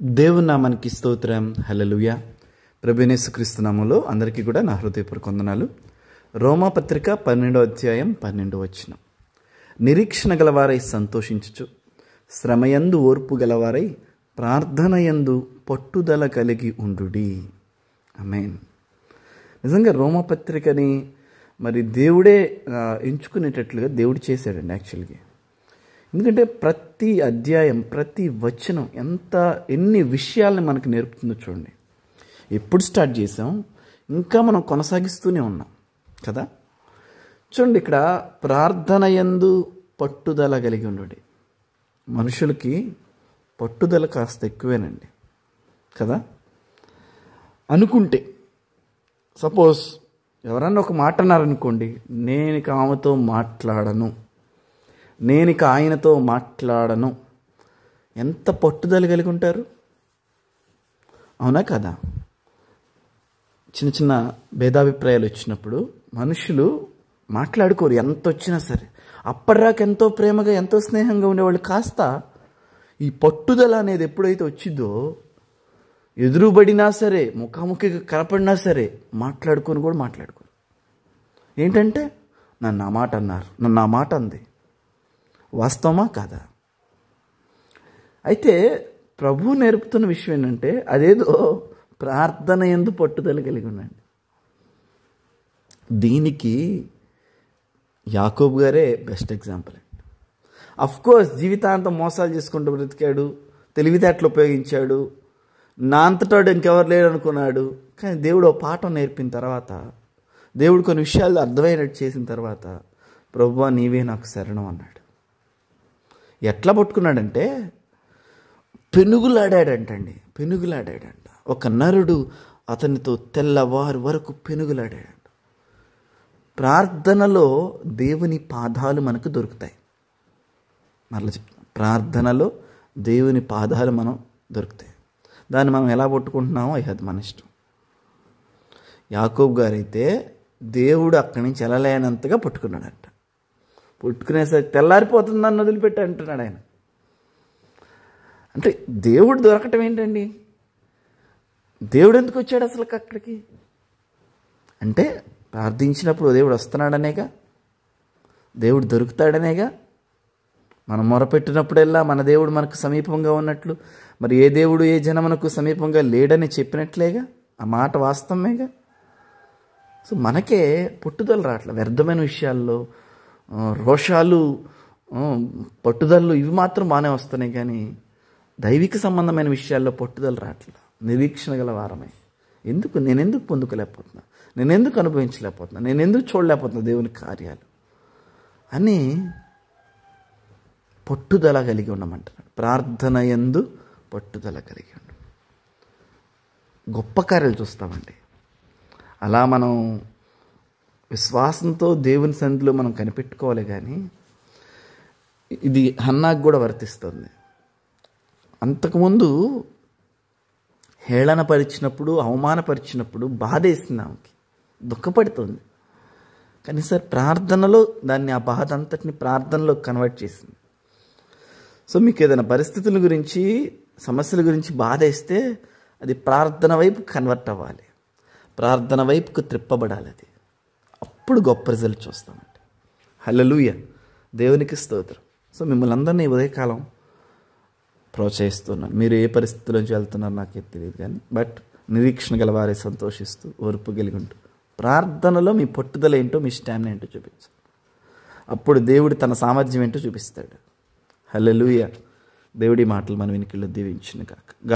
దేవుని నామానికి స్తోత్రం. హల్లెలూయా. ప్రభువైన యేసుక్రీస్తు నామములో అందరికీ కూడా నా హృదయపూర్వక వందనాలు. రోమాపత్రిక 12వ అధ్యాయం 12వ వచనం. నిరీక్షణ గలవారై సంతోషించుచు, శ్రమయందు ఓర్పు గలవారై ప్రార్థనయందు పట్టుదల కలిగి ఉండుడి. ఆమేన్. నిజంగా రోమాపత్రికని మరి దేవుడే ఎంచుకునేటట్లుగా దేవుడు చేశాడండి యాక్చువల్గా. ఎందుకంటే ప్రతి అధ్యాయం, ప్రతి వచనం ఎన్ని విషయాల్ని మనకు నేర్పుతుందో చూడండి. ఎప్పుడు స్టార్ట్ చేసాం, ఇంకా మనం కొనసాగిస్తూనే ఉన్నాం కదా. చూడండి, ఇక్కడ ప్రార్థన యందు పట్టుదల కలిగి ఉండండి. మనుషులకి పట్టుదల కాస్త ఎక్కువేనండి కదా. అనుకుంటే సపోజ్ ఎవరన్నా ఒక మాట అన్నారనుకోండి, నేను ఇక ఆమెతో మాట్లాడను, నేను ఇక ఆయనతో మాట్లాడను, ఎంత పట్టుదల కలిగి ఉంటారు, అవునా కదా. చిన్న చిన్న భేదాభిప్రాయాలు వచ్చినప్పుడు మనుషులు మాట్లాడుకోరు, ఎంత వచ్చినా సరే. అప్పటిదాకా ఎంతో ప్రేమగా, ఎంతో స్నేహంగా ఉండేవాళ్ళు కాస్త ఈ పట్టుదల అనేది ఎప్పుడైతే వచ్చిందో, ఎదురుబడినా సరే, ముఖాముఖిగా కనపడినా సరే మాట్లాడుకొని కూడా మాట్లాడుకోరు. ఏంటంటే నన్ను ఆ మాట అన్నారు, నన్ను ఆ మాట అంది. వాస్తవమా కాదా? అయితే ప్రభు నేర్పుతున్న విషయం ఏంటంటే, అదేదో ప్రార్థన యందు పట్టుదల కలిగి ఉండండి. దీనికి యాకోబు గారే బెస్ట్ ఎగ్జాంపుల్ అండి. అఫ్కోర్స్ జీవితాంతం మోసాలు చేసుకుంటూ బ్రతికాడు, తెలివితేటలు ఉపయోగించాడు, నా అంతటాడు ఇంకెవరు లేరు అనుకున్నాడు. కానీ దేవుడు ఓ పాఠం నేర్పిన తర్వాత, దేవుడు కొన్ని విషయాలు అర్థమయ్యేటట్టు చేసిన తర్వాత, ప్రభువా నీవే నాకు శరణం అన్నాడు. ఎట్లా పట్టుకున్నాడంటే పెనుగులాడాడంటండి. ఒక నరుడు అతనితో తెల్లవారు వరకు పెనుగులాడాడంట. ప్రార్థనలో దేవుని పాదాలు మనకు దొరుకుతాయి. మరలా చెప్తాను, ప్రార్థనలో దేవుని పాదాలు మనం దొరుకుతాయి. దాన్ని మనం ఎలా పట్టుకుంటున్నామో అది మన ఇష్టం. యాకోబు గారైతే దేవుడు అక్కడి నుంచి వెళ్ళలేనంతగా పట్టుకున్నాడంట. పుట్టుకునేసరికి తెల్లారిపోతుందని వదిలిపెట్టి అంటున్నాడు ఆయన. అంటే దేవుడు దొరకటం ఏంటండి? దేవుడు ఎందుకు వచ్చాడు అసలు అక్కడికి? అంటే ప్రార్థించినప్పుడు దేవుడు వస్తున్నాడనేగా, దేవుడు దొరుకుతాడనేగా. మనం మొరపెట్టినప్పుడల్లా మన దేవుడు మనకు సమీపంగా ఉన్నట్లు, మరి ఏ దేవుడు ఏ జనమునకు సమీపంగా లేడని చెప్పినట్లేగా. ఆ మాట వాస్తవమేగా. సో మనకే పట్టుదల రావట్లేదు వ్యర్థమైన విషయాల్లో. రోషాలు, పట్టుదలలు ఇవి మాత్రం బాగానే వస్తున్నాయి, కానీ దైవిక సంబంధమైన విషయాల్లో పట్టుదల రావట్లేదు. నిరీక్షణ గల వారమే. నేనెందుకు పొందుకోలేకపోతున్నా, నేనెందుకు అనుభవించలేకపోతున్నా, నేనెందుకు చూడలేకపోతున్నా దేవుని కార్యాలు అని పట్టుదల కలిగి ఉండమంటున్నాడు. ప్రార్థన యందు పట్టుదల కలిగి ఉండు. గొప్ప కార్యాలు చూస్తామండి. అలా మనం విశ్వాసంతో దేవుని సన్నిధిలో మనం కనిపెట్టుకోవాలి. కానీ ఇది హన్నాకు కూడా వర్తిస్తుంది. అంతకుముందు హేళనపరిచినప్పుడు, అవమానపరిచినప్పుడు బాధ వేసింది, ఆమెకి దుఃఖపడుతుంది. కానీ సార్ ప్రార్థనలో దాన్ని, ఆ బాధ అంతటిని ప్రార్థనలో కన్వర్ట్ చేసింది. సో మీకు ఏదైనా పరిస్థితుల గురించి, సమస్యల గురించి బాధ వేస్తే అది ప్రార్థన వైపు కన్వర్ట్ అవ్వాలి, ప్రార్థన వైపుకు త్రిప్పబడాలి. అది అప్పుడు గొప్ప రిజల్ట్ చూస్తామండి. హల్లెలూయా, దేవునికి స్తోత్రం. సో మిమ్మల్ని అందరినీ ఉదయకాలం ప్రోత్సహిస్తున్నాను. మీరు ఏ పరిస్థితిలోంచి వెళ్తున్నారో నాకే తెలియదు, కానీ బట్ నిరీక్షణ గల వారే సంతోషిస్తూ, ఓర్పు కలిగి ఉంటూ, ప్రార్థనలో మీ పట్టుదల ఏంటో, మీ స్టామినా ఏంటో చూపించాలి. అప్పుడు దేవుడు తన సామర్థ్యం ఏంటో చూపిస్తాడు. హల్లెలూయా. దేవుడి మాటలు మన వెనుకల్లో దీవించును గాక.